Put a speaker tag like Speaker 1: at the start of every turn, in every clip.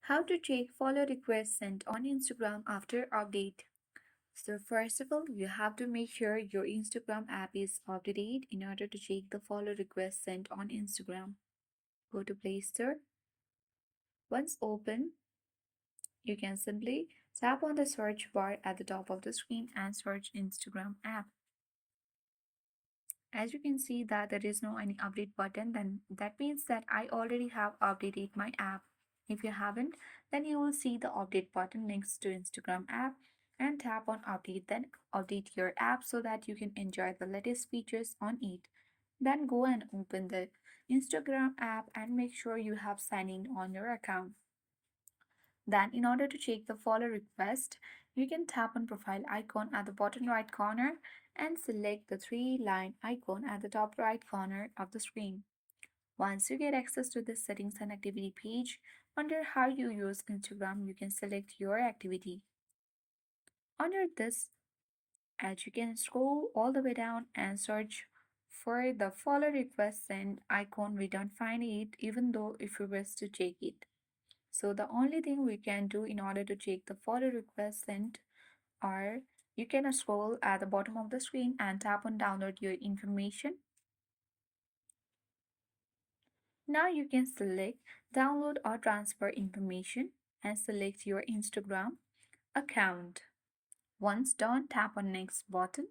Speaker 1: How to check follow requests sent on Instagram after update. So first of all, you have to make sure your Instagram app is up to date in order to check the follow requests sent on Instagram. Go to Play Store. Once open, you can simply tap on the search bar at the top of the screen and search Instagram app. As you can see that there is no any update button, then that means that I already have updated my app. If you haven't, then you will see the update button next to Instagram app and tap on update, then update your app so that you can enjoy the latest features on it. Then go and open the Instagram app and make sure you have signed in on your account. Then, in order to check the follow request, you can tap on profile icon at the bottom right corner and select the three-line icon at the top right corner of the screen. Once you get access to the settings and activity page, under how you use Instagram, you can select your activity. Under this, as you can scroll all the way down and search for the follow request send icon, we don't find it even though if we wish to check it. So the only thing we can do in order to check the follow request sent are you can scroll at the bottom of the screen and tap on download your information. Now you can select download or transfer information and select your Instagram account. Once done, tap on next button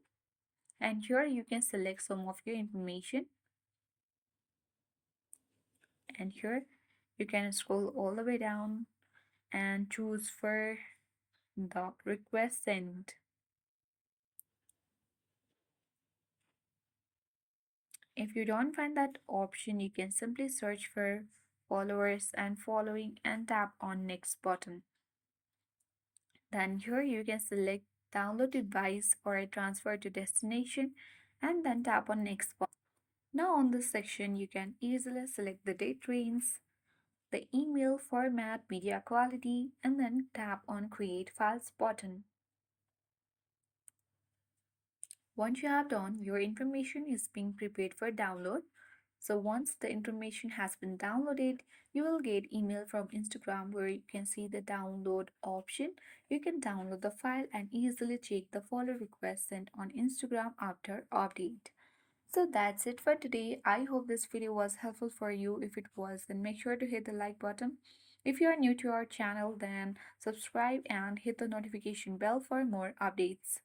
Speaker 1: and here you can select some of your information and here you can scroll all the way down and choose for the request sent. If you don't find that option, you can simply search for followers and following and tap on next button. Then here you can select download device or transfer to destination and then tap on next button. Now on this section, you can easily select the date range, the email format, media quality, and then tap on create files button. Once you have done, your information is being prepared for download. So once the information has been downloaded, you will get email from Instagram where you can see the download option. You can download the file and easily check the follow request sent on Instagram after update. So that's it for today. I hope this video was helpful for you. If it was, then make sure to hit the like button. If you are new to our channel, then subscribe and hit the notification bell for more updates.